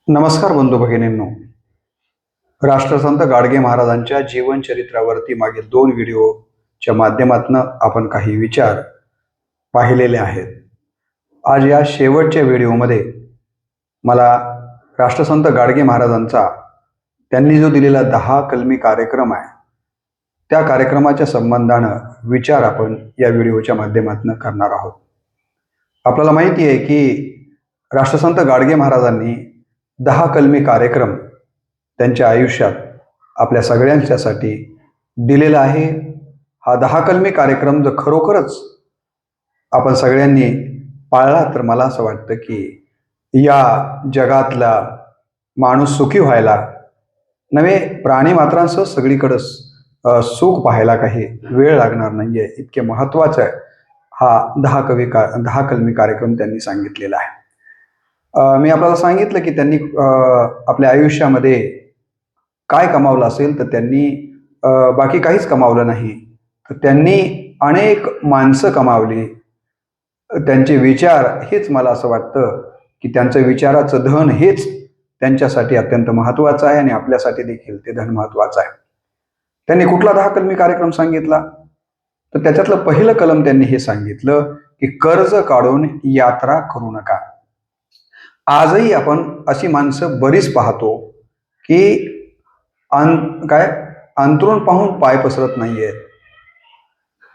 नमस्कार बंधू भगिनींनो. राष्ट्रसंत गाडगे महाराजांच्या जीवनचरित्रावरती मागील 2 व्हिडिओच्या माध्यमातून आपण काही विचार पाहिलेले आहेत. आज या शेवटच्या व्हिडिओमध्ये मला राष्ट्रसंत गाडगे महाराजांचा त्यांनी जो दिलेला 10 कलमी कार्यक्रम आहे, त्या कार्यक्रमाच्या संबंधानं विचार आपण या व्हिडिओच्या माध्यमातून करणार आहोत. आपल्याला माहिती आहे की राष्ट्रसंत गाडगे महाराजांनी 10 कलमी कार्यक्रम त्यांच्या आयुष्यात आपल्या सगळ्यांच्यासाठी दिलेला आहे. हा 10 कलमी कार्यक्रम जर खरोखरच आपण सगळ्यांनी पाळला तर मला असं वाटतं की या जगातला माणूस सुखी व्हायला नव्हे, प्राणी मात्रांसह सगळीकडं सुख पाहायला काही वेळ लागणार नाहीये. इतके महत्त्वाचं आहे हा 10 कलमी कार्यक्रम त्यांनी सांगितलेला आहे. मी आपल्याला सांगितलं की त्यांनी आपल्या आयुष्यामध्ये काय कमावलं असेल तर त्यांनी बाकी काहीच कमावलं नाही, तर त्यांनी अनेक माणसं कमावली. त्यांचे विचार हेच मला असं वाटतं की त्यांचं विचाराचं धन हेच त्यांच्यासाठी अत्यंत महत्त्वाचं आहे आणि आपल्यासाठी देखील ते धन महत्त्वाचं आहे. त्यांनी कुठला 10 कलमी कार्यक्रम सांगितला तर त्याच्यातलं पहिलं कलम त्यांनी हे सांगितलं की कर्ज काढून यात्रा करू नका. आजही आपण अशी माणसं बरीच पाहतो की अंथरूण पाहून पाय पसरत नाहीयेत.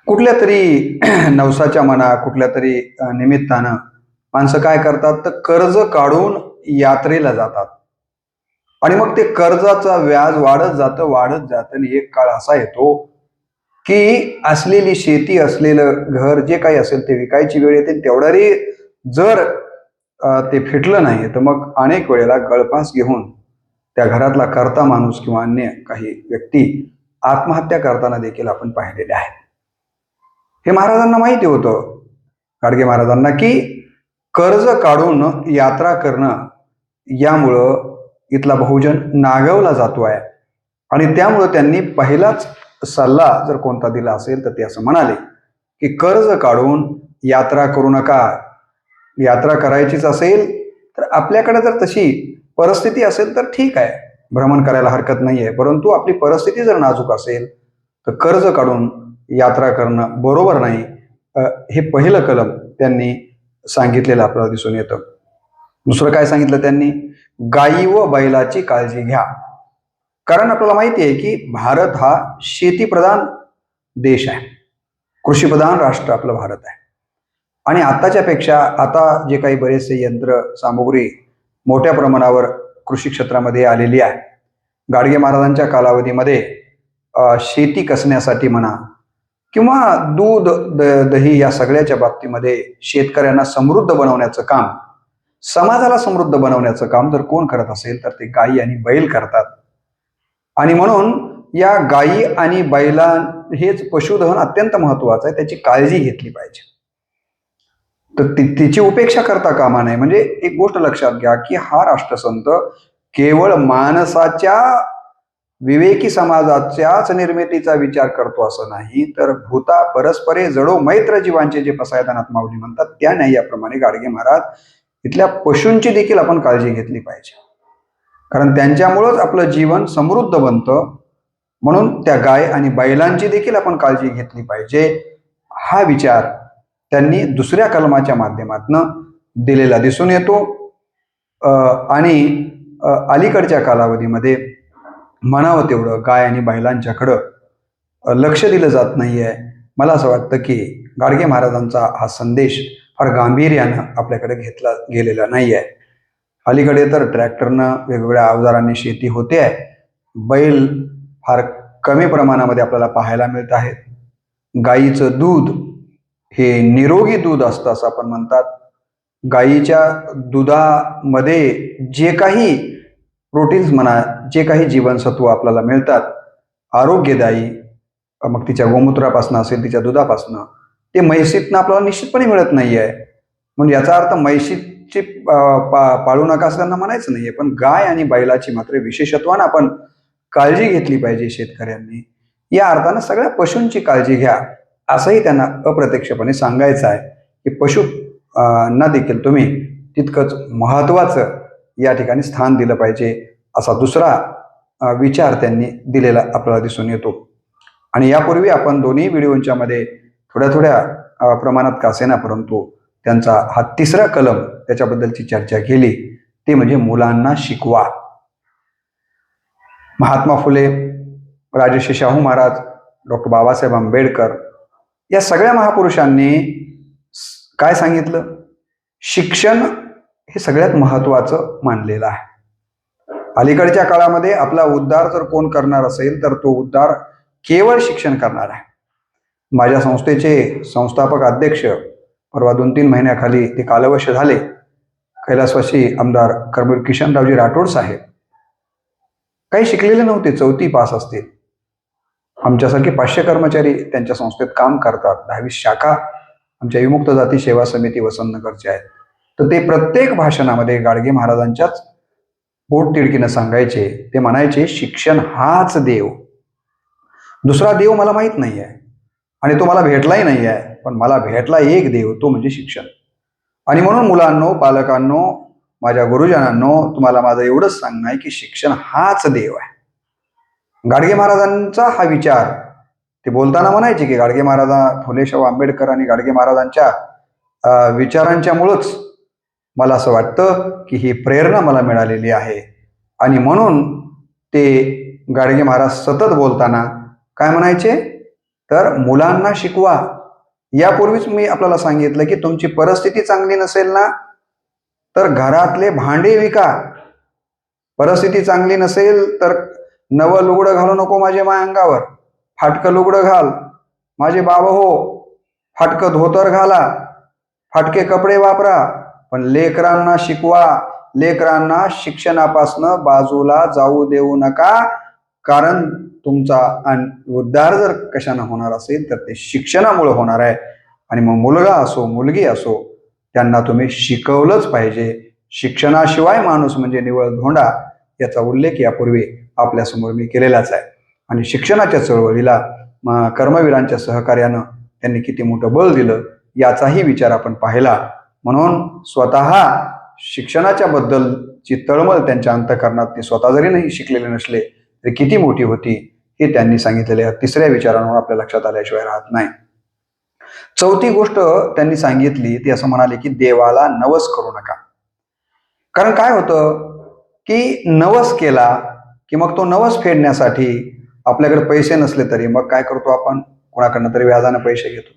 कुठल्या तरी नवसाच्या म्हणा, कुठल्या तरी निमित्तानं माणसं काय करतात तर कर्ज काढून यात्रेला जातात आणि मग ते कर्जाचा व्याज वाढत जातं आणि एक काळ असा येतो की असलेली शेती, असलेलं घर, जे काही असेल ते विकायची वेळ येते. तेवढ्याही जर ते फिटलं नाही तर मग अनेक वेळेला गळफास घेऊन त्या घरातला कर्ता माणूस किंवा अन्य काही व्यक्ती आत्महत्या करताना देखील आपण पाहिलेले आहे. हे महाराजांना माहिती होतं, गाडगे महाराजांना, की कर्ज काढून यात्रा करणं यामुळं इथला बहुजन नागवला जातो आहे आणि त्यामुळं त्यांनी पहिलाच सल्ला जर कोणता दिला असेल तर ते असं म्हणाले की कर्ज काढून यात्रा करू नका. यात्रा करायचीच असेल तर आपल्याकडे जर तशी परिस्थिती असेल तर ठीक आहे, भ्रमण करायला हरकत नाही आहे. परंतु आपली परिस्थिती जर नाजूक असेल तर कर्ज काढून यात्रा करणं बरोबर नाही. हे पहिलं कलम त्यांनी सांगितलेलं आपल्याला दिसून येतं. दुसरं काय सांगितलं त्यांनी? गायी व बैलाची काळजी घ्या. कारण आपल्याला माहिती आहे की भारत हा शेतीप्रधान देश आहे, कृषीप्रधान राष्ट्र आपलं भारत आहे आणि आताच्या पेक्षा आता जे काही बरेचसे यंत्र सामुग्री मोठ्या प्रमाणावर कृषी क्षेत्रामध्ये आलेली आहे. गाडगे महाराजांच्या कालावधीमध्ये शेती कसण्यासाठी म्हणा किंवा दूध दही या सगळ्याच्या बाबतीमध्ये शेतकऱ्यांना समृद्ध बनवण्याचं काम, समाजाला समृद्ध बनवण्याचं काम जर कोण करत असेल तर ते गायी आणि बैल करतात. आणि म्हणून या गायी आणि बैला हेच पशुधन अत्यंत महत्वाचं आहे, त्याची काळजी घेतली पाहिजे. तर तिची उपेक्षा करता कामा नये. म्हणजे एक गोष्ट लक्षात घ्या की हा राष्ट्रसंत केवळ माणसाच्या विवेकी समाजाच्याच निर्मितीचा विचार करतो असं नाही, तर भूता परस्परे जडो मैत्र जीवांचे जे पसायदानात माऊली म्हणतात त्या न्यायाप्रमाणे गाडगे महाराज इथल्या पशूंची देखील आपण काळजी घेतली पाहिजे. कारण त्यांच्यामुळंच आपलं जीवन समृद्ध बनतं. म्हणून त्या गाय आणि बैलांची देखील आपण काळजी घेतली पाहिजे. हा विचार त्यांनी दुसऱ्या कलमाच्या माध्यमातून दिलेला दिसून येतो. आणि अलीकडच्या कालावधीमध्ये म्हणावं तेवढं गाय आणि बैलांच्याकडं लक्ष दिलं जात नाही आहे. मला असं वाटतं की गाडगे महाराजांचा हा संदेश फार गांभीर्यानं आपल्याकडे घेतला गेलेला नाही आहे. अलीकडे तर ट्रॅक्टरनं, वेगवेगळ्या अवजारांनी शेती होते आहे. बैल फार कमी प्रमाणामध्ये आपल्याला पाहायला मिळत आहेत. गाईचं दूध हे निरोगी दूध असतं असं आपण म्हणतात. गाईच्या दुधामध्ये जे काही प्रोटीन्स म्हणा, जे काही जीवनसत्व आपल्याला मिळतात आरोग्यदायी, मग तिच्या गोमूत्रापासून असेल, तिच्या दुधापासून, ते म्हैशीतनं आपल्याला निश्चितपणे मिळत नाही आहे. म्हणजे याचा अर्थ म्हैशीची पाळू नका असं त्यांना म्हणायचं नाही आहे, पण गाय आणि बैलाची मात्र विशेषत्वानं आपण काळजी घेतली पाहिजे शेतकऱ्यांनी. या अर्थानं सगळ्या पशूंची काळजी घ्या असंही त्यांना अप्रत्यक्षपणे सांगायचं आहे की पशु ना देखील तुम्ही तितकंच महत्त्वाचं या ठिकाणी स्थान दिलं पाहिजे, असा दुसरा विचार त्यांनी दिलेला आपल्याला दिसून येतो. आणि यापूर्वी आपण दोन्ही व्हिडिओच्या मध्ये थोड्या थोड्या प्रमाणात का असेना परंतु त्यांचा हा तिसरा कलम त्याच्याबद्दलची चर्चा केली, ते म्हणजे मुलांना शिकवा. महात्मा फुले, राजर्षी शाहू महाराज, डॉक्टर बाबासाहेब आंबेडकर या सगळ्या महापुरुषांनी काय सांगितलं? शिक्षण हे सगळ्यात महत्वाचं मानलेलं आहे. अलीकडच्या काळामध्ये आपला उद्धार जर कोण करणार असेल तर तो उद्धार केवळ शिक्षण करणार आहे. माझ्या संस्थेचे संस्थापक अध्यक्ष परवा 2-3 महिन्याखाली ते कालवश झाले, कैलासवासी आमदार कर्मवीर किशनरावजी राठोड साहेब. काही शिकलेले नव्हते, 4थी पास असतील. आमच्यासारखे 500 कर्मचारी त्यांच्या संस्थेत काम करतात. 10वी शाखा आमच्या विमुक्त जाती सेवा समिती वसंतनगरच्या आहेत. तर ते प्रत्येक भाषणामध्ये गाडगे महाराजांच्याच पोट तिडकीनं सांगायचे. ते म्हणायचे, शिक्षण हाच देव, दुसरा देव मला माहीत नाही आहे आणि तो मला भेटलाही नाही आहे, पण मला भेटला एक देव, तो म्हणजे शिक्षण. आणि म्हणून मुलांनो, पालकांनो, माझ्या गुरुजनांनो, तुम्हाला माझं एवढंच सांगणं आहे की शिक्षण हाच देव आहे. गाडगे महाराजांचा हा विचार ते बोलताना म्हणायचे की गाडगे महाराज, फुले शाहू आंबेडकर आणि गाडगे महाराजांच्या विचारांच्या मुळंच मला असं वाटतं की ही प्रेरणा मला मिळालेली आहे. आणि म्हणून ते गाडगे महाराज सतत बोलताना काय म्हणायचे, तर मुलांना शिकवा. यापूर्वीच मी आपल्याला सांगितलं की तुमची परिस्थिती चांगली नसेल ना तर घरातले भांडे विका. परिस्थिती चांगली नसेल तर नवं लुगडं घालू नको माझे माय अंगावर, फाटकं लुगडं घाल माझे बाबा हो, फाटकं धोतर घाला, फाटके कपडे वापरा, पण लेकरांना शिकवा. लेकरांना शिक्षणापासनं बाजूला जाऊ देऊ नका, कारण तुमचा उद्धार जर कशानं होणार असेल तर ते शिक्षणामुळे होणार आहे. आणि मग मुलगा असो मुलगी असो, त्यांना तुम्ही शिकवलंच पाहिजे. शिक्षणाशिवाय माणूस म्हणजे निव्वळ धोंडा, याचा उल्लेख यापूर्वी आपल्यासमोर मी केलेलाच आहे. आणि शिक्षणाच्या चळवळीला कर्मवीरांच्या सहकार्यानं त्यांनी किती मोठं बळ दिलं याचाही विचार आपण पाहिला. म्हणून स्वतः शिक्षणाच्या बद्दलची तळमळ त्यांच्या अंतःकरणात, ते स्वतः जरी नाही शिकलेले नसले तरी किती मोठी होती हे त्यांनी सांगितलेल्या तिसऱ्या विचारांवर आपल्या लक्षात आल्याशिवाय राहत नाही. 4थी गोष्ट त्यांनी सांगितली ती असं म्हणाले की देवाला नवस करू नका. कारण काय होतं की नवस केला की मग तो नवस फेडण्यासाठी आपल्याकडे पैसे नसले तरी मग काय करतो आपण, कोणाकडनं तरी व्याजानं पैसे घेतो.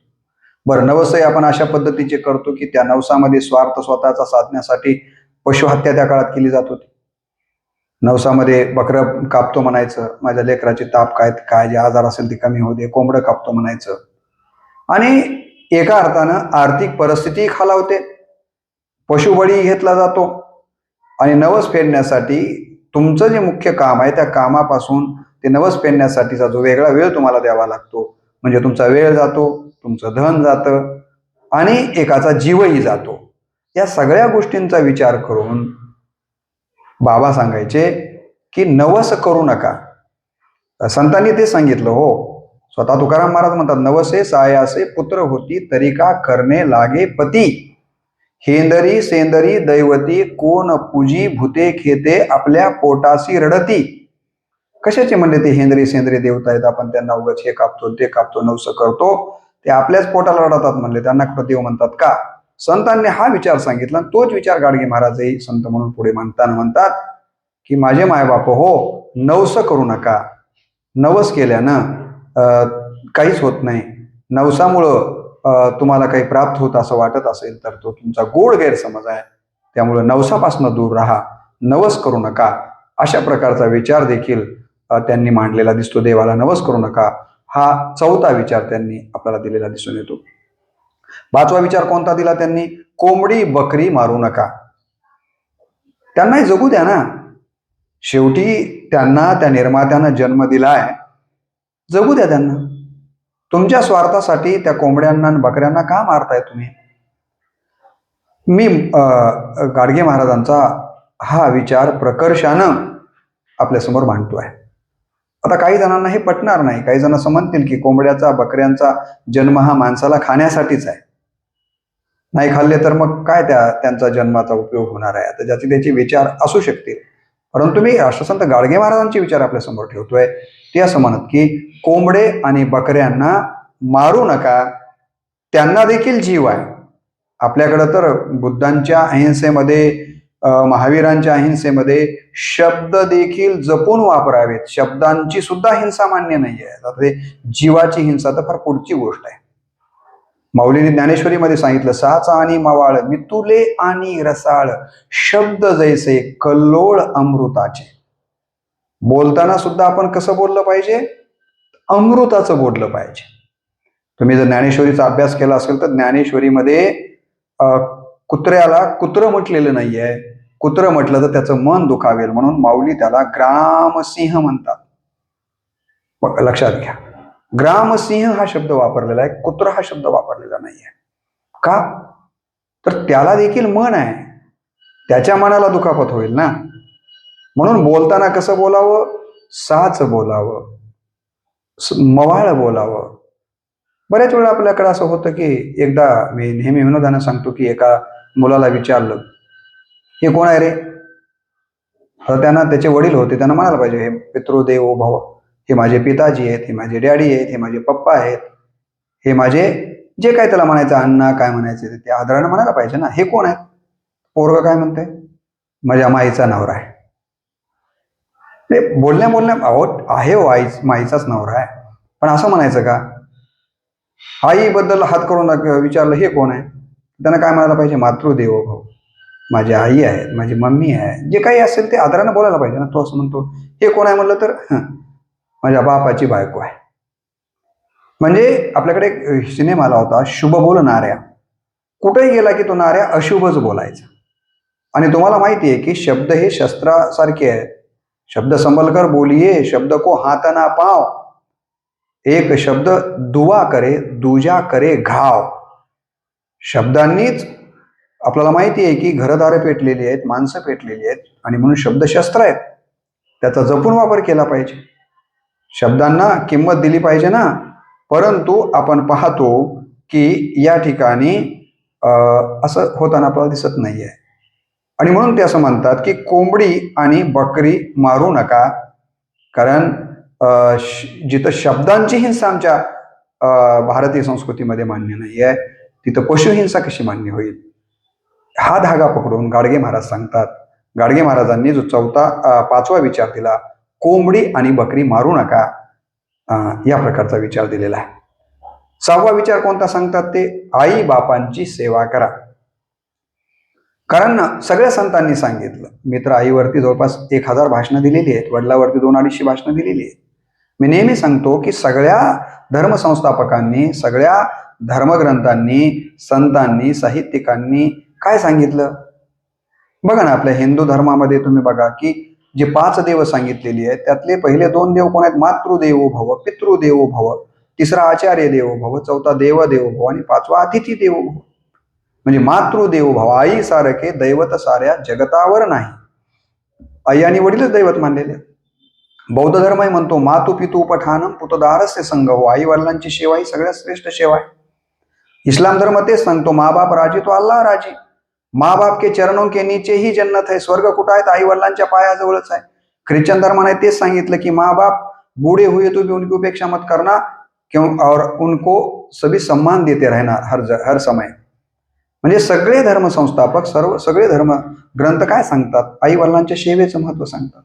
बरं, नवसही आपण अशा पद्धतीचे करतो की त्या नवसामध्ये स्वार्थ स्वतःचा साधण्यासाठी पशुहत्या त्या काळात केली जात होती. नवसामध्ये बकरं कापतो म्हणायचं, माझ्या लेकराची ताप काय जे आजार असेल ती कमी होऊ दे, कोंबडं कापतो म्हणायचं. आणि एका अर्थानं आर्थिक परिस्थिती खालावते, पशुबळी घेतला जातो. आणि नवस फेडण्यासाठी तुमचं जे मुख्य काम आहे त्या कामापासून ते नवस फेडण्यासाठीचा जो वेगळा वेळ तुम्हाला द्यावा लागतो, म्हणजे तुमचा वेळ जातो, तुमचं धन जातं आणि एकाचा जीवही जातो. या सगळ्या गोष्टींचा विचार करून बाबा सांगायचे की नवस करू नका. संतांनी ते सांगितलं हो. स्वतः तुकाराम महाराज म्हणतात, नवसे सायासे पुत्र होती तरी का करणे लागे पती, हेंदरी सेंदरी दैवती कोण पूजी भूते खेते आपल्या पोटासी रडती. कशाचे म्हणले ते हेंदरी सेंदरी देवता आहेत, आपण त्यांना उगाच हे कापतो ते कापतो नवस करतो, ते आपल्याच पोटाला रडतात म्हणले, त्यांना कुठं देव म्हणतात का? संतांनी हा विचार सांगितला. तोच विचार गाडगे महाराजही संत म्हणून पुढे मांडताना म्हणतात की माझे मायबाप हो, नवस करू नका. नवस केल्यानं काहीच होत नाही. नवसामुळं तुम्हाला काही प्राप्त होत असं वाटत असेल तर तो तुमचा गोड गैरसमज आहे. त्यामुळे नवसापासून दूर राहा, नवस करू नका. अशा प्रकारचा विचार देखील त्यांनी मांडलेला दिसतो. देवाला नवस करू नका हा 4था विचार त्यांनी आपल्याला दिलेला दिसून येतो. 5वा विचार कोणता दिला त्यांनी? कोंबडी बकरी मारू नका. त्यांनाही जगू द्या ना, शेवटी त्यांना त्या निर्मात्यानं जन्म दिलाय, जगू द्या त्यांना. तुमच्या स्वार्थासाठी त्या कोंबड्यांना आणि बकऱ्यांना का मारताय तुम्ही? मी गाडगे महाराजांचा हा विचार प्रकर्षानं आपल्यासमोर मांडतोय. आता काही जणांना हे पटणार नाही. काही जण असं म्हणतील की कोंबड्याचा बकऱ्यांचा जन्म हा माणसाला खाण्यासाठीच आहे. नाही खाल्ले तर मग काय त्यांचा जन्माचा उपयोग होणार आहे. आता ज्याचे त्याचे विचार असू शकतील, परंतु मी राष्ट्रसंत गाडगे महाराजांचे विचार आपल्या समोर ठेवतोय. ते असं म्हणत की कोंबडे आणि बकऱ्यांना मारू नका, त्यांना देखील जीव आहे. आपल्याकडं तर बुद्धांच्या अहिंसेमध्ये, महावीरांच्या अहिंसेमध्ये शब्द देखील जपून वापरावेत. शब्दांची सुद्धा हिंसा मान्य नाही आहे. आता ते जीवाची हिंसा तर फार पुढची गोष्ट आहे. माऊलीने ज्ञानेश्वरीमध्ये सांगितलं, साचा आणि मवाळ मितुले आणि रसाळ, शब्द जैसे कल्लोळ अमृताचे. बोलताना सुद्धा आपण कसं बोललं पाहिजे? अमृताचं बोललं पाहिजे. तुम्ही जर ज्ञानेश्वरीचा अभ्यास केला असेल तर ज्ञानेश्वरीमध्ये कुत्र्याला कुत्र म्हटलेलं नाहीये. कुत्र म्हटलं तर त्याचं मन दुखावेल म्हणून माऊली त्याला ग्रामसिंह म्हणतात. लक्षात घ्या, ग्रामसिंह हा शब्द वापरलेला आहे, कुत्र हा शब्द वापरलेला नाहीये. का? तर त्याला देखील मन आहे, त्याच्या मनाला दुखापत होईल ना. म्हणून बोलताना कसं बोलावं? साच बोलावं, मवाळ बोलावं. बऱ्याच वेळा आपल्याकडे असं होतं की एकदा मी नेहमी विनोदानं सांगतो की एका मुलाला विचारलं, हे कोण आहे रे? तर त्यांना त्याचे वडील होते, त्यांना म्हणायला पाहिजे, हे पितृदेवो भव, हे माझे पिताजी आहेत, हे माझे डॅडी आहेत, हे माझे पप्पा आहेत, हे माझे जे काय त्याला म्हणायचं, अण्णा काय म्हणायचे ते आदरानं म्हणायला पाहिजे ना. हे कोण आहेत? पोरग काय म्हणते? माझ्या माईचा नवरा आहे. ते बोलण्या अहो आहे हो, माईचाच नवरा आहे, पण असं म्हणायचं का? आईबद्दल हात करून विचारलं, हे कोण आहे? त्यांना काय म्हणायला पाहिजे? मातृदेवो भव, माझी आई आहे, माझी मम्मी आहे, जे काही असेल ते आदरानं बोलायला पाहिजे ना. तो असं म्हणतो, हे कोण आहे म्हणलं तर माझ्या बापाची बायको आहे. म्हणजे आपल्याकडे एक सिनेमा आला होता, शुभ बोल नाऱ्या. कुठेही गेला की तो नाऱ्या अशुभच बोलायचा. आणि तुम्हाला माहिती आहे की शब्द हे शस्त्रासारखे आहे. शब्द संभलकर बोलिये, शब्द को हात ना पाव, एक शब्द दुवा करे, दुजा करे घाव. शब्दांनीच आपल्याला माहिती आहे की घरदारे पेटलेली आहेत, माणसं पेटलेली आहेत, आणि म्हणून शब्द शस्त्र आहेत. त्याचा जपून वापर केला पाहिजे, शब्दांना किंमत दिली पाहिजे ना. परंतु आपण पाहतो की या ठिकाणी असं होताना आपल्याला दिसत नाहीये. आणि म्हणून ते असं म्हणतात की कोंबडी आणि बकरी मारू नका, कारण जिथं शब्दांची हिंसा आमच्या भारतीय संस्कृतीमध्ये मान्य नाही आहे, तिथं पशुहिंसा कशी मान्य होईल? हा धागा पकडून गाडगे महाराज सांगतात. गाडगे महाराजांनी जो पाचवा विचार दिला, कोंबडी आणि बकरी मारू नका, या प्रकारचा विचार दिलेला आहे. सहावा विचार कोणता सांगतात ते? आई बापांची सेवा करा. कारण सगळ्या संतांनी सांगितलं. मी तर आईवरती जवळपास 1000 भाषणं दिलेली आहेत, वडिलावरती 200-250 भाषणं दिलेली आहेत. मी नेहमी सांगतो की सगळ्या धर्मसंस्थापकांनी, सगळ्या धर्मग्रंथांनी, संतांनी, साहित्यिकांनी काय सांगितलं? बघा ना, आपल्या हिंदू धर्मामध्ये तुम्ही बघा की जे 5 देव सांगितलेली आहेत त्यातले पहिले 2 देव कोण आहेत? मातृदेवो भव, पितृदेवो भव, तिसरा आचार्य देवो भव, चौथा देव देवो भव आणि 5वा अतिथी देवो भव. म्हणजे मातृदेवो भव, आई सारखे दैवत साऱ्या जगतावर नाही. आई आणि वडीलच दैवत मानलेले. बौद्ध धर्मही म्हणतो मातु पितु पठानम पुतदारस्य संग हो, आई वडिलांची सेवा ही सगळ्यात श्रेष्ठ सेवा आहे. इस्लाम धर्म तेच सांगतो, माँ बाप राजी तो अल्लाह राजी. माँ बाप के चरणों के नीचे ही जन्नत है. स्वर्ग कुठं आहे? आई वडिलांच्या पायाजवळच आहे. ख्रिश्चन धर्माने तेच सांगितलं की माँ बाप बूढ़े हुए तो भी उनकी उपेक्षा मत करना, क्यों, और उनको सभी सम्मान देते रहना हर समय. म्हणजे सगळे धर्मसंस्थापक, सगळे धर्म ग्रंथ काय सांगतात? आई वडिलांच्या सेवेचं महत्व सांगतात.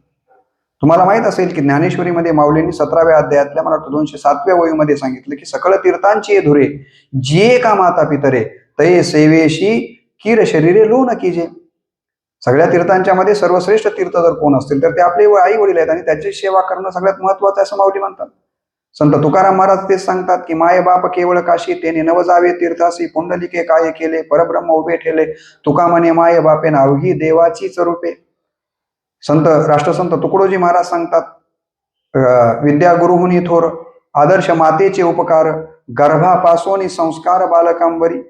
तुम्हाला माहित असेल की ज्ञानेश्वरीमध्ये माऊलींनी 17व्या अध्यायातल्या मला 207व्या वहीमध्ये सांगितलं की सकळ तीर्थांची धुरे जिये का माता पितरे, तये सेवेशी किर शरीरे लोन कीजे. सगळ्या तीर्थांच्या मध्ये सर्वश्रेष्ठ तीर्थ जर कोण असतील तर ते आपले आई वडील आहेत, आणि त्याची सेवा करणं सगळ्यात महत्वाचं असं माऊली म्हणतात. संत तुकाराम महाराज तेच सांगतात की माये बाप केवळ काशी, तेने नव जावे तीर्थासी, पुंडलिके काय केले, परब्रह्म उभे ठेले, तुका म्हणे माये बापे अवघी देवाचीच रूपे. राष्ट्रसंत तुकडोजी महाराज सांगतात, विद्या गुरुहुनी थोर, आदर्श मातेचे उपकार, गर्भापासून संस्कार बालकांवरी.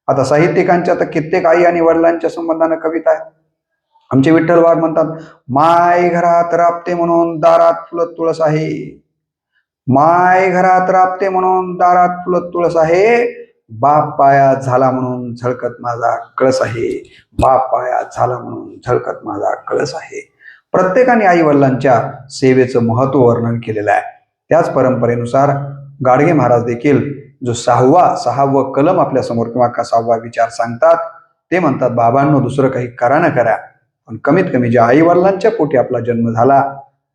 आता साहित्यिकांच्या तर कित्येक आई आणि वडिलांच्या संबंधानं कविता आहे. आमचे विठ्ठल वाघ म्हणतात, माय घरात राबते म्हणून दारात फुलत तुळस आहे. माय घरात राबते म्हणून दारात फुलत तुळस आहे, बाप पाया झाला म्हणून झळकत माझा कळस आहे, बाप पाया झाला म्हणून झळकत माझा कळस आहे. प्रत्येकाने आई वडिलांच्या सेवेचं महत्व वर्णन केलेलं आहे. त्याच परंपरेनुसार गाडगे महाराज देखील जो सहावं कलम आपल्या समोर किंवा 6वा विचार सांगतात, ते म्हणतात, बाबांनो दुसरं काही करा न करा, पण कमीत कमी ज्या आई वडिलांच्या पोटी आपला जन्म झाला,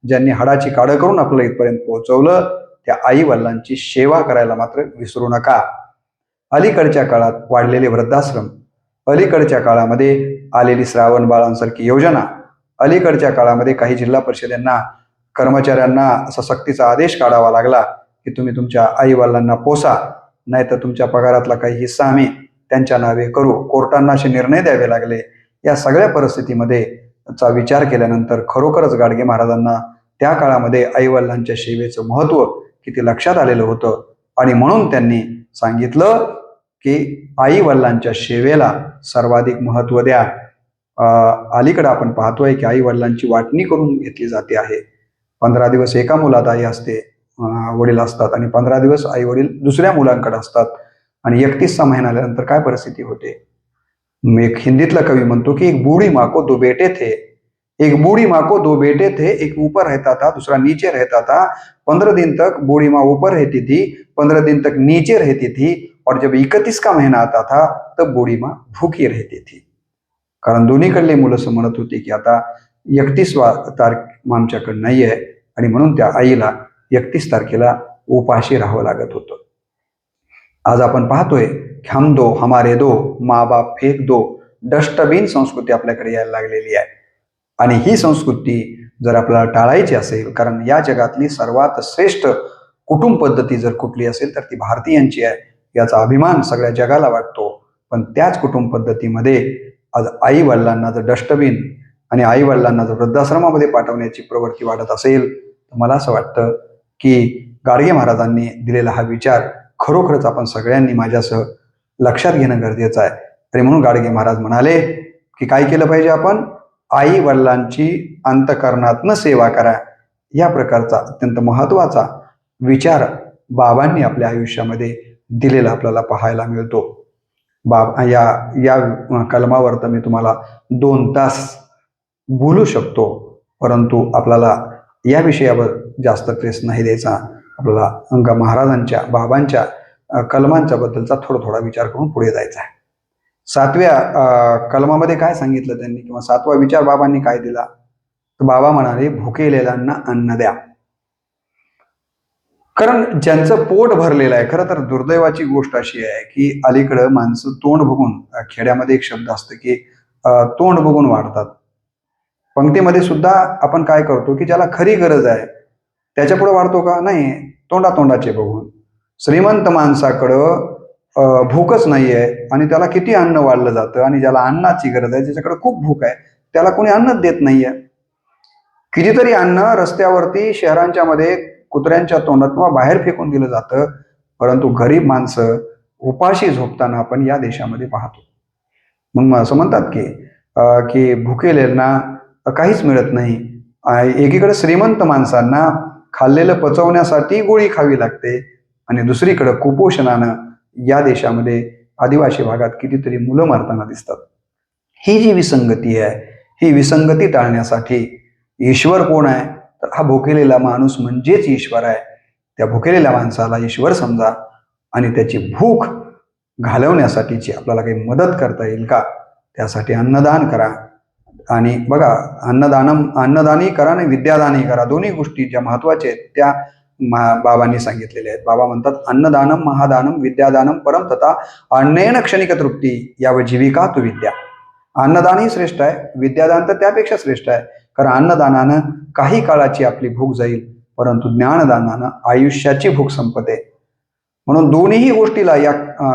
ज्यांनी हाडाची काढं करून आपलं इथपर्यंत पोहोचवलं, त्या आई वडिलांची सेवा करायला मात्र विसरू नका. अलीकडच्या काळात वाढलेले वृद्धाश्रम, अलीकडच्या काळामध्ये आलेली श्रावण बाळांसारखी योजना, अलीकडच्या काळामध्ये काही जिल्हा परिषदांना कर्मचाऱ्यांना असा सक्तीचा आदेश काढावा लागला की तुम्ही तुमच्या आई वडिलांना पोसा, नाहीतर तुमच्या पगारातला काही हिस्सा आम्ही त्यांच्या नावे करू. कोर्टांना असे निर्णय द्यावे लागले. या सगळ्या परिस्थितीमध्ये चा विचार केल्यानंतर खरोखरच गाडगे महाराजांना त्या काळामध्ये आई वडिलांच्या सेवेचं महत्व किती लक्षात आलेलं होतं, आणि म्हणून त्यांनी सांगितलं की आई वडिलांच्या सेवेला सर्वाधिक महत्व द्या. अलीकडे आपण पाहतोय की आई वडिलांची वाटणी करून घेतली जाते आहे. 15 दिवस एका मुलात आई असते, वडील असतात, आणि 15 दिवस आई वडील दुसऱ्या मुलांकडे असतात, आणि 31सा महिना आल्यानंतर काय परिस्थिती होते. एक हिंदीतला कवी म्हणतो की एक बूढ़ी माँ को 2 बेटे थे, एक बूढ़ी माँ को 2 बेटे थे, एक ऊपर रहता था दूसरा नीचे रहता था. 15 दिन तक बूढ़ी माँ ऊपर रहती थी, 15 दिन तक नीचे रहती थी, और जब 31 का महीना आता था तब बूढ़ी माँ भूखी रहती थी. कारण दोन्हीकडले मुलं असं म्हणत होते की आता 31वा तारीख आमच्याकडे नाही आहे, आणि म्हणून त्या आईला 31 तारखेला उपाशी राहावं लागत होतं. आज आपण पाहतोय की हम दो हमारे दो, माँ बाप फेक दो, डस्टबिन संस्कृती आपल्याकडे यायला लागलेली आहे. आणि ही संस्कृती जर आपल्याला टाळायची असेल, कारण या जगातली सर्वात श्रेष्ठ कुटुंब पद्धती जर कुठली असेल तर ती भारतीयांची आहे, याचा अभिमान सगळ्या जगाला वाटतो. पण त्याच कुटुंब पद्धतीमध्ये आज आई वडिलांना जर डस्टबिन आणि आई वडिलांना जर वृद्धाश्रमामध्ये पाठवण्याची प्रवृत्ती वाढत असेल, तर मला असं वाटतं की गाडगे महाराजांनी दिलेला हा विचार खरोखरच आपण सगळ्यांनी माझ्यासह लक्षात घेणं गरजेचं आहे. आणि म्हणून गाडगे महाराज म्हणाले की काय केलं पाहिजे, आपण आई वडिलांची अंतःकरणातनं सेवा करा. या प्रकारचा अत्यंत महत्वाचा विचार बाबांनी आपल्या आयुष्यामध्ये दिलेला आपल्याला पाहायला मिळतो. या या कलमावर तर मी तुम्हाला 2 तास बोलू शकतो, परंतु आपल्याला या विषयावर जास्त ट्रेस नाही द्यायचा. आपल्याला महाराजांच्या बाबांच्या कलमांच्या बद्दलचा थोडा विचार करून पुढे जायचा आहे. 7व्या कलमामध्ये काय सांगितलं त्यांनी, किंवा 7वा विचार बाबांनी काय दिला, तर बाबा म्हणाले भुकेलेल्यांना अन्न द्या. कारण ज्यांचं पोट भरलेलं आहे, खरं तर दुर्दैवाची गोष्ट अशी आहे की अलीकडं माणसं तोंड बघून, खेड्यामध्ये एक शब्द असतं की तोंड बघून वाढतात. पंक्तीमध्ये सुद्धा आपण काय करतो की ज्याला खरी गरज आहे त्याच्या पुढे वाढतो का, नाही, तोंडाचे बघून. श्रीमंत माणसाकडं भूकच नाहीये आणि त्याला किती अन्न वाढलं जातं, आणि ज्याला अन्नाची गरज आहे, ज्याच्याकडे खूप भूक आहे, त्याला कोणी अन्नच देत नाहीये. कितीतरी अन्न रस्त्यावरती शहरांच्या मध्ये कुत्र्यांच्या तोंडात किंवा बाहेर फेकून दिलं जातं, परंतु गरीब माणसं उपाशी झोपताना आपण या देशामध्ये पाहतो. म्हणून असं म्हणतात की भुकेलेल्यांना काहीच मिळत नाही. एकीकडे श्रीमंत माणसांना खाल्लेलं पचवण्यासाठी गोळी खावी लागते, आणि दुसरीकडे कुपोषणानं या देशामध्ये आदिवासी भागात कितीतरी मुलं मरताना दिसतात. ही जी विसंगती आहे, ही विसंगती टाळण्यासाठी ईश्वर कोण आहे, तर हा भुकेलेला माणूस म्हणजेच ईश्वर आहे. त्या भुकेलेल्या माणसाला ईश्वर समजा, आणि त्याची भूक घालवण्यासाठीची आपल्याला काही मदत करता येईल का, त्यासाठी अन्नदान करा. आणि बघा, अन्नदानही करा आणि विद्यादानही करा. दोन्ही गोष्टी ज्या महत्वाच्या आहेत त्या बाबांनी सांगितलेल्या आहेत. बाबा म्हणतात, अन्नदानम महादानम विद्यादानम परम तथा अन्नेन क्षणिक तृप्ती याव जीविका तु विद्या. अन्नदानही श्रेष्ठ आहे, विद्यादान तर त्यापेक्षा श्रेष्ठ आहे. कारण अन्नदानानं काही काळाची आपली भूक जाईल, परंतु ज्ञानदानानं आयुष्याची भूक संपते. म्हणून दोन्ही गोष्टीला या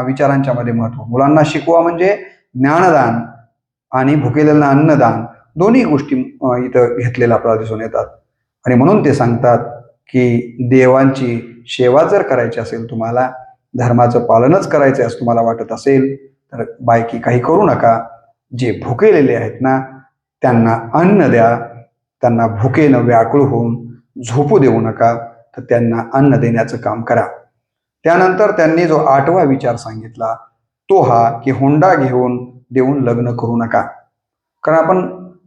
विचारांच्या मध्ये महत्व. मुलांना शिकवा म्हणजे ज्ञानदान, आणि भुकेलेल्यांना अन्नदान, दोन्ही गोष्टी इथं घेतलेल्या आपल्याला दिसून येतात. आणि म्हणून ते सांगतात की देवांची सेवा जर करायची असेल, तुम्हाला धर्माचं पालनच करायचं असं तुम्हाला वाटत असेल, तर बाकी काही करू नका. जे भुकेलेले आहेत ना, त्यांना अन्न द्या. त्यांना भुकेनं व्याकुळ होऊन झोपू देऊ नका, तर त्यांना अन्न देण्याचं काम करा. त्यानंतर त्यांनी जो 8वा विचार सांगितला तो हा की हुंडा घेऊन देऊन लग्न करू नका. कारण आपण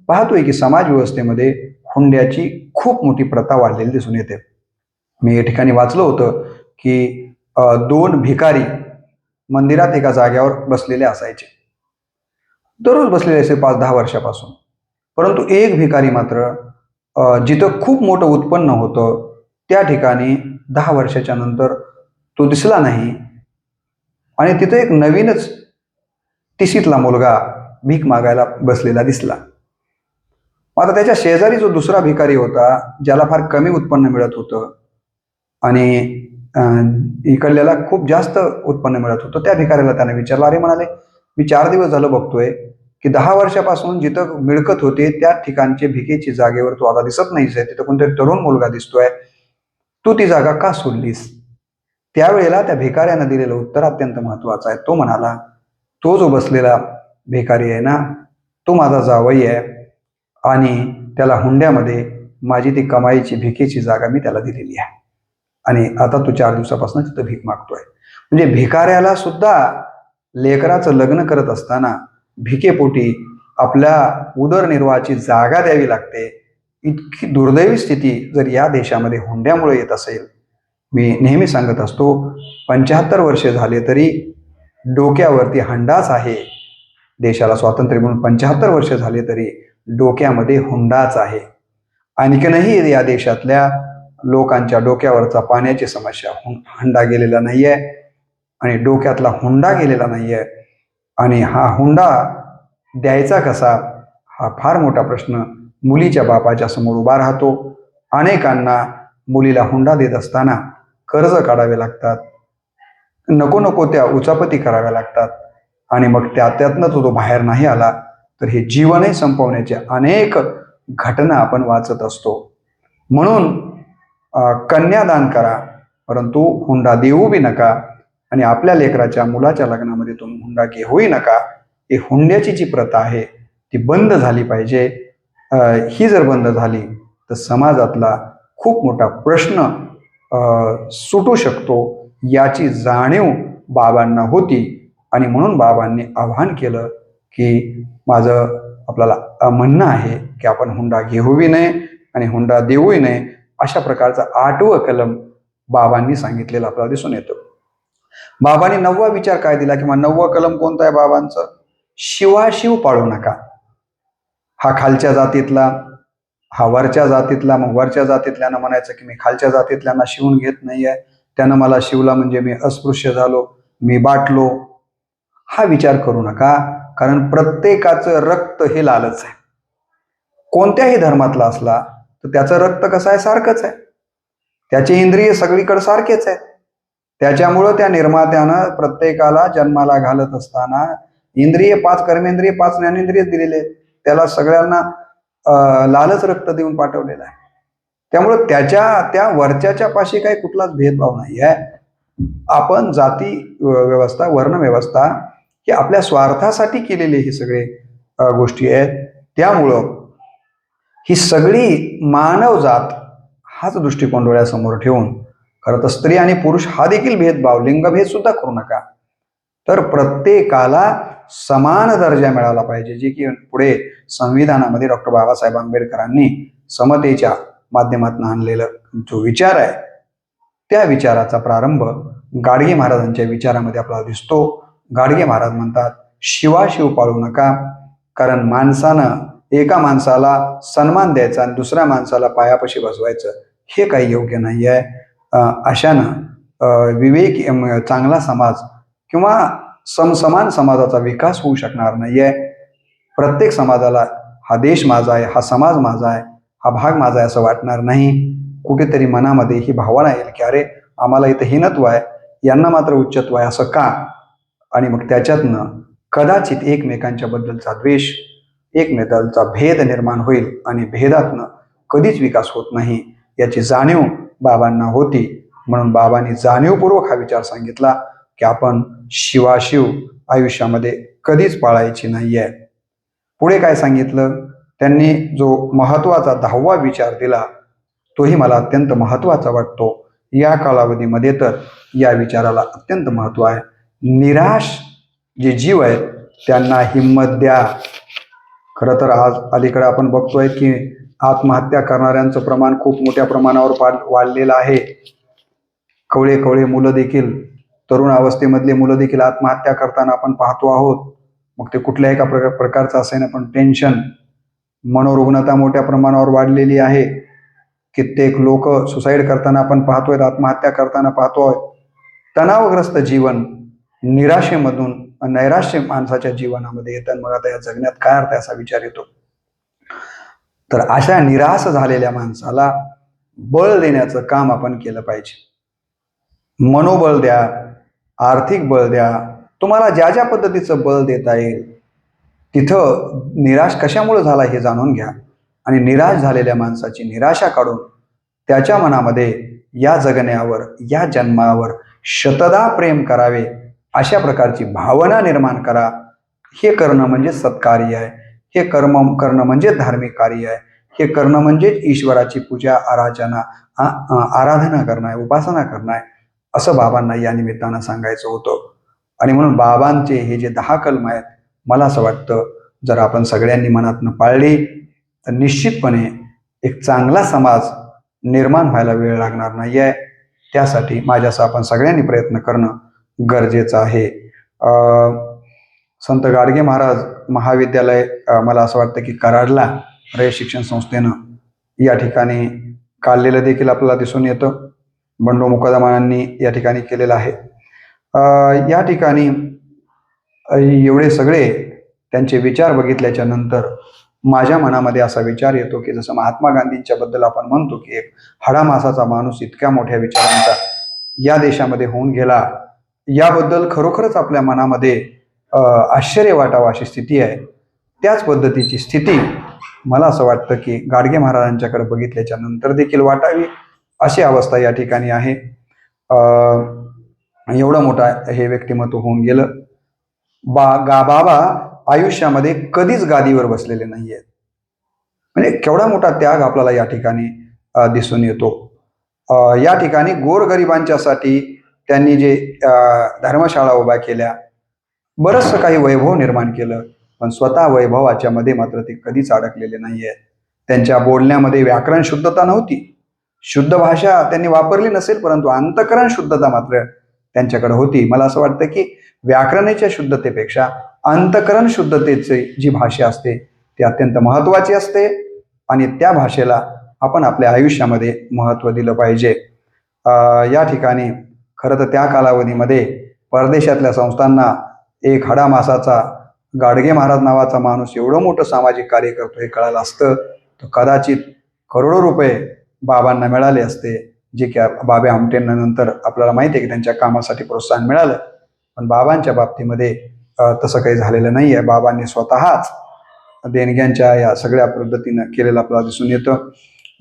पाहतोय की समाज व्यवस्थेमध्ये हुंड्याची खूप मोठी प्रथा वाढलेली दिसून येते. मी या ठिकाणी वाचलं होतं की 2 भिकारी मंदिरात एका जागेवर बसलेले असायचे. दररोज बसलेले असे 5-10 वर्षापासून. परंतु एक भिकारी मात्र जिथं खूप मोठं उत्पन्न होतं त्या ठिकाणी 10 वर्षाच्या नंतर तो दिसला नाही आणि तिथं एक नवीनच 30ला मुलगा भीक मागायला बसलेला दिसला. आता त्याच्या शेजारी जो दुसरा भिकारी होता, ज्याला फार कमी उत्पन्न मिळत होतं आणि अ, इकडल्याला खूप जास्त उत्पन्न मिळत होतं. त्या भिकाऱ्याला त्याने विचारलं, "अरे," म्हणाले, "मी 4 दिवस झालं बघतोय की 10 वर्षापासून जिथं मिळकत होती त्या ठिकाणची भिकेची जागेवर तू आता दिसत नाहीस आहे. तिथं कोणतरी तरुण मुलगा दिसतोय. तू ती जागा का सोडलीस?" त्यावेळेला त्या भिकाऱ्यानं दिलेलं उत्तर अत्यंत महत्वाचं आहे. तो म्हणाला, "तो जो बसलेला भिकारी आहे ना, तो माझा जावई आहे आणि त्याला हुंड्यामध्ये माझी ती कमाईची भिकेची जागा मी त्याला दिलेली आहे आणि आता तो 4 दिवसापासून तिथं भीक मागतोय." म्हणजे भिकाऱ्याला सुद्धा लेकराचं लग्न करत असताना भिकेपोटी आपल्या उदरनिर्वाहाची जागा द्यावी लागते. इतकी दुर्दैवी स्थिती जर या देशामध्ये हुंड्यामुळे येत असेल, मी नेहमी सांगत असतो 75 वर्षे झाले तरी डोक्यावरती हंडाच आहे. देशाला स्वातंत्र्य मिळून 75 वर्ष झाले तरी डोक्यामध्ये हुंडाच आहे. आणखीनही या देशातल्या लोकांच्या डोक्यावरचा पाण्याची समस्या हंडा गेलेला नाहीये आणि डोक्यातला हुंडा गेलेला नाहीये आणि हा हुंडा द्यायचा कसा हा फार मोठा प्रश्न मुलीच्या बापाच्या समोर उभा राहतो. अनेकांना मुलीला हुंडा देत असताना कर्ज काढावे लागतात, नको नको त्या उचापती कराव्या लागतात आणि मग त्यातनं तो बाहेर नाही आला तर हे जीवनही संपवण्याच्या अनेक घटना आपण वाचत असतो. म्हणून कन्यादान करा परंतु हुंडा देऊ बी नका आणि आपल्या लेकराच्या मुलाच्या लग्नामध्ये तुम्ही हुंडा घेऊही नका. ही हुंड्याची जी प्रथा आहे ती बंद झाली पाहिजे. ही जर बंद झाली तर समाजातला खूप मोठा प्रश्न सुटू शकतो याची जाणीव बाबांना होती आणि म्हणून बाबांनी आवाहन केलं की माझं आपल्याला म्हणणं आहे की आपण हुंडा घेऊही नये आणि हुंडा देऊही नये. अशा प्रकारचा 8वं कलम बाबांनी सांगितलेलं आपल्याला दिसून येतं. बाबांनी 9वा विचार काय दिला किंवा 9वं कलम कोणतं आहे बाबांचं? शिवाशिव पाळू नका. हा खालच्या जातीतला, हा वरच्या जातीतला. मग वरच्या जातीतल्यानं म्हणायचं की मी खालच्या जातीतल्यांना शिवून घेत नाहीये, त्यानं मला शिवला म्हणजे मी अस्पृश्य झालो, मी बाटलो. हा विचार करू नका, कारण प्रत्येकाचं रक्त हे लालच आहे. कोणत्याही धर्मातला असला तर त्याचं रक्त कसं आहे? सारखंच आहे. त्याचे इंद्रिय सगळीकडे सारखेच आहेत. त्याच्यामुळं त्या निर्मात्यानं प्रत्येकाला जन्माला घालत असताना इंद्रिय 5 कर्मेंद्रिय 5 ज्ञानेंद्रिय दिलेले आहेत. त्याला सगळ्यांना लालच रक्त देऊन पाठवलेलं आहे. त्यामुळं त्या वरच्याच्या पाशी काही कुठलाच भेदभाव नाही आहे. आपण जाती व्यवस्था, वर्ण व्यवस्था ही आपल्या स्वार्थासाठी केलेले हे सगळे गोष्टी आहेत. त्यामुळं ही सगळी मानवजात हाच दृष्टिकोन डोळ्यासमोर ठेवून खरं तर स्त्री आणि पुरुष हा देखील भेदभाव, लिंगभेद सुद्धा करू नका. तर प्रत्येकाला समान दर्जा मिळाला पाहिजे, जे की पुढे संविधानामध्ये डॉक्टर बाबासाहेब आंबेडकरांनी समतेच्या माध्यमातून आणलेला जो विचार आहे त्या विचाराचा प्रारंभ गाडगे महाराजांच्या विचारामध्ये आपल्याला दिसतो. गाडगे महाराज म्हणतात शिवाशिव पाळू नका, कारण एका माणसाला सन्मान द्यायचा आणि दुसऱ्या माणसाला पायापाशी बसवायचं हे काही योग्य नाही आहे. अशानं चांगला समाज किंवा समसमान समाजाचा विकास होऊ शकणार नाही आहे. प्रत्येक समाजाला हा देश माझा आहे, हा समाज माझा आहे, हा भाग माझा आहे असं वाटणार नाही. कुठेतरी मनामध्ये ही भावना येईल की अरे आम्हाला इथं हीनत्व आहे, यांना मात्र उच्चत्व आहे, असं का? आणि मग त्याच्यातनं कदाचित एकमेकांच्या बद्दलचा द्वेष, एकमेकांचा भेद निर्माण होईल आणि भेदातनं कधीच विकास होत नाही याची जाणीव बाबांना होती. म्हणून बाबांनी जाणीवपूर्वक हा विचार सांगितला की आपण शिवाशिव आयुष्यामध्ये कधीच पाळायची नाही आहे. पुढे काय सांगितलं त्यांनी? जो महत्वाचा 10वा विचार दिला तोही मला अत्यंत महत्वाचा वाटतो. या कालावधीमध्ये तर या विचाराला अत्यंत महत्त्व आहे. निराश जे जीव आहेत त्यांना हिंमत द्या. खरं तर आज अलीकडे आपण बघतोय की आत्महत्या करणाऱ्यांचं प्रमाण खूप मोठ्या प्रमाणावर वाढलेलं आहे. कवळे कवळे मुलं देखील, तरुण अवस्थेमधले मुलं देखील आत्महत्या करताना आपण पाहतो आहोत. मग ते कुठल्याही एका प्रकारचं असेल ना, पण टेन्शन, मनोरुग्णता मोठ्या प्रमाणावर वाढलेली आहे. कित्येक लोक सुसाईड करताना आपण पाहतोय, आत्महत्या करताना पाहतोय. तणावग्रस्त जीवन, निराशेमधून नैराश्य माणसाच्या जीवनामध्ये येतात. मग आता या जगण्यात काय अर्थ आहे असा विचार येतो. तर अशा निराश झालेल्या माणसाला बळ देण्याचं काम आपण केलं पाहिजे. मनोबळ द्या, आर्थिक बळ द्या, तुम्हाला ज्या ज्या पद्धतीचं बळ देता येईल. तिथं निराश कशामुळे झाला हे जाणून घ्या आणि निराश झालेल्या माणसाची निराशा काढून त्याच्या मनामध्ये या जगण्यावर, या जन्मावर शतदा प्रेम करावे अशा प्रकारची भावना निर्माण करा. हे करणं म्हणजे सत्कार्य आहे. हे कर्म करणं म्हणजे धार्मिक कार्य आहे. हे करणं म्हणजे ईश्वराची पूजा आराधना करणं आहे, उपासना करणं आहे, असं बाबांना या निमित्तानं सांगायचं होतं. आणि म्हणून बाबांचे हे जे 10 कलम आहेत, मला असं वाटतं जर आपण सगळ्यांनी मनातनं पाळली तर निश्चितपणे एक चांगला समाज निर्माण व्हायला वेळ लागणार नाही आहे. त्यासाठी माझ्यासह आपण सगळ्यांनी प्रयत्न करणं गरजेचं आहे. संत गाडगे महाराज महाविद्यालय मला असं वाटतं की कराडला रयत शिक्षण संस्थेनं या ठिकाणी काढलेलं देखील आपल्याला दिसून येतं. बंडू मुकादमांनी या ठिकाणी केलेलं आहे. या ठिकाणी एवढे सगळे त्यांचे विचार बघितल्याच्या नंतर माझ्या मनामध्ये असा विचार येतो की जसं महात्मा गांधींच्या बद्दल आपण म्हणतो की एक हाडामासाचा माणूस इतक्या मोठ्या विचारांचा या देशामध्ये होऊन गेला, याबद्दल खरोखरच आपल्या मनामध्ये आश्चर्य वाटावं अशी स्थिती आहे. त्याच पद्धतीची स्थिती मला असं वाटतं की गाडगे महाराजांच्याकडे बघितल्याच्या नंतर देखील वाटावी अशी अवस्था या ठिकाणी आहे. एवढं मोठा हे व्यक्तिमत्व होऊन गेलं. बाबा आयुष्यामध्ये कधीच गादीवर बसलेले नाही आहेत. म्हणजे केवढा मोठा त्याग आपल्याला या ठिकाणी दिसून येतो. या ठिकाणी गोरगरिबांच्यासाठी त्यांनी जे धर्मशाळा उभ्या केल्या, बरंचसं काही वैभव निर्माण केलं, पण स्वतः वैभवाच्या मध्ये मात्र ते कधीच अडकलेले नाही आहेत. त्यांच्या बोलण्यामध्ये व्याकरण शुद्धता नव्हती, शुद्ध भाषा त्यांनी वापरली नसेल, परंतु अंतःकरण शुद्धता मात्र त्यांच्याकडे होती. मला असं वाटतं की व्याकरणाच्या शुद्धतेपेक्षा अंतःकरण शुद्धतेची जी भाषा असते ती अत्यंत महत्त्वाची असते आणि त्या भाषेला आपण आपल्या आयुष्यामध्ये महत्त्व दिलं पाहिजे. या ठिकाणी खरं तर त्या कालावधीमध्ये परदेशातल्या संस्थांना एक हाडामासाचा गाडगे महाराज नावाचा माणूस एवढं मोठं सामाजिक कार्य करतो हे कळालं असतं तर कदाचित करोडो रुपये बाबांना मिळाले असते, जे की बाबा आमटेंना नंतर आपल्याला माहिती आहे की त्यांच्या कामासाठी प्रोत्साहन मिळालं. पण बाबांच्या बाबतीमध्ये तसं काही झालेलं नाही आहे. बाबांनी स्वतःच देणग्यांच्या या सगळ्या पद्धतीनं केलेलं आपल्याला दिसून येतं.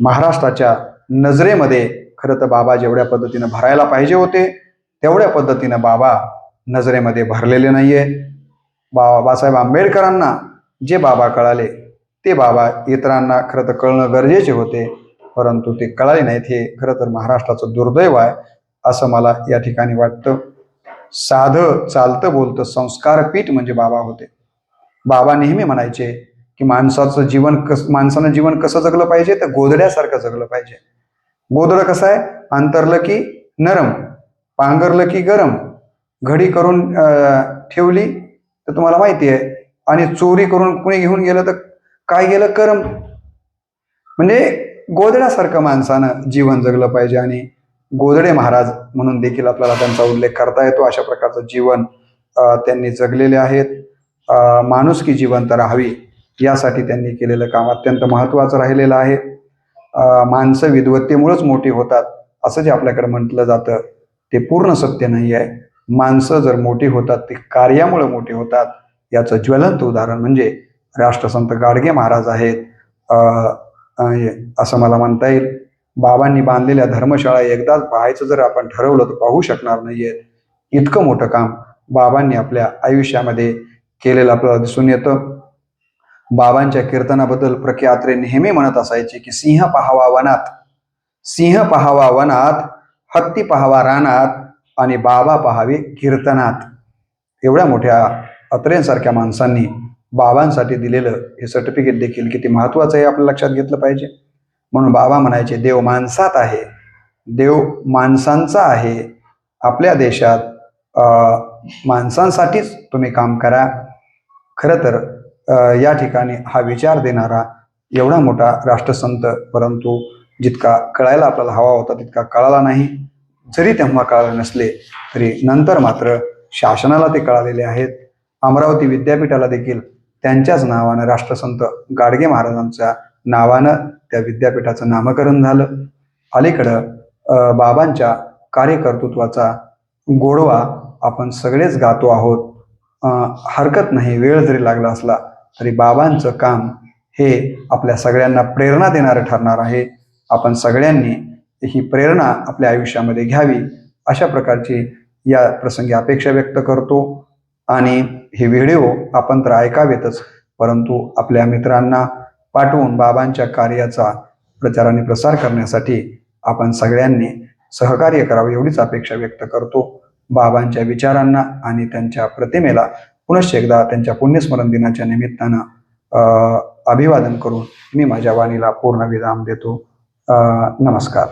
महाराष्ट्राच्या नजरेमध्ये खरं तर बाबा जेवढ्या पद्धतीनं भरायला पाहिजे होते तेवढ्या पद्धतीनं बाबा नजरेमध्ये भरलेले नाही आहे. बाबासाहेब आंबेडकरांना जे बाबा कळाले ते बाबा इतरांना खरं तर कळणं गरजेचे होते, परंतु ते कळाले नाहीत. हे खरं तर महाराष्ट्राचं दुर्दैव आहे असं मला या ठिकाणी वाटतं. साधं चालतं बोलतं संस्कारपीठ म्हणजे बाबा होते. बाबा नेहमी म्हणायचे की माणसानं जीवन कसं जगलं पाहिजे तर गोधड्यासारखं जगलं पाहिजे. गोधडं कसं आहे, अंतरलं की नरम, पांघरलं की गरम, घडी करून ठेवली तर तुम्हाला माहिती आहे, आणि चोरी करून कुणी घेऊन गेलं तर काय गेलं करम. म्हणजे गोधड्यासारखं माणसानं जीवन जगलं पाहिजे आणि गोधडे महाराज म्हणून देखील आपल्याला त्यांचा उल्लेख करता येतो. अशा प्रकारचं जीवन त्यांनी जगलेले आहेत. माणुसकी जिवंत राहावी यासाठी त्यांनी केलेलं काम अत्यंत महत्त्वाचं राहिलेलं आहे. माणसं विद्वत्तेमुळेच मोठी होतात असं जे आपल्याकडे म्हटलं जातं ते पूर्ण सत्य नाही आहे. माणसं जर मोठी होतात ते कार्यामुळे मोठी होतात. याचं ज्वलंत उदाहरण म्हणजे राष्ट्रसंत गाडगे महाराज आहेत असं मला म्हणता येईल. बाबांनी बांधलेल्या धर्मशाळा एकदाच पाहायचं जर आपण ठरवलं तर पाहू शकणार नाहीये. इतकं मोठं काम बाबांनी आपल्या आयुष्यामध्ये केलेलं आपल्याला दिसून येतं. बाबांच्या कीर्तनाबद्दल प्रख्यात्रे नेहमी म्हणत असायचे की सिंह पहावा वनात हत्ती पाहावा रानात आणि बाबा पहावे कीर्तनात. एवढ्या मोठ्या अत्रेंसारख्या माणसांनी बाबांसाठी दिलेलं हे सर्टिफिकेट देखील किती महत्वाचं आहे आपल्या लक्षात घेतलं पाहिजे. म्हणून बाबा म्हणायचे, देव माणसात आहे, देव माणसांचा आहे. आपल्या देशात माणसांसाठीच तुम्ही काम करा. खरं तर या ठिकाणी हा विचार देणारा एवढा मोठा राष्ट्रसंत, परंतु जितका कळायला आपल्याला हवा होता तितका कळाला नाही. जरी तेव्हा कळाले नसले तरी नंतर मात्र शासनाला ते कळालेले आहेत. अमरावती विद्यापीठाला देखील त्यांच्याच नावानं, राष्ट्रसंत गाडगे महाराजांच्या नावानं त्या विद्यापीठाचं नामकरण झालं. अलीकडं बाबांच्या कार्यकर्तृत्वाचा गोडवा आपण सगळेच गातो आहोत. हरकत नाही, वेळ जरी लागला असला तरी बाबांचं काम हे आपल्या सगळ्यांना प्रेरणा देणारं ठरणार आहे. आपण सगळ्यांनी ही प्रेरणा आपल्या आयुष्यामध्ये घ्यावी, अशा प्रकारची या प्रसंगी अपेक्षा व्यक्त करतो. आणि हे व्हिडिओ आपण तर ऐकावेतच, परंतु आपल्या मित्रांना पाठवून बाबांच्या कार्याचा प्रचार आणि प्रसार करण्यासाठी आपण सगळ्यांनी सहकार्य करावे एवढीच अपेक्षा व्यक्त करतो. बाबांच्या विचारांना आणि त्यांच्या प्रतिमेला पुनश्च एकदा त्यांच्या पुण्यस्मरण दिनाच्या निमित्तानं अभिवादन करून मी माझ्या वाणीला पूर्ण विराम देतो. नमस्कार.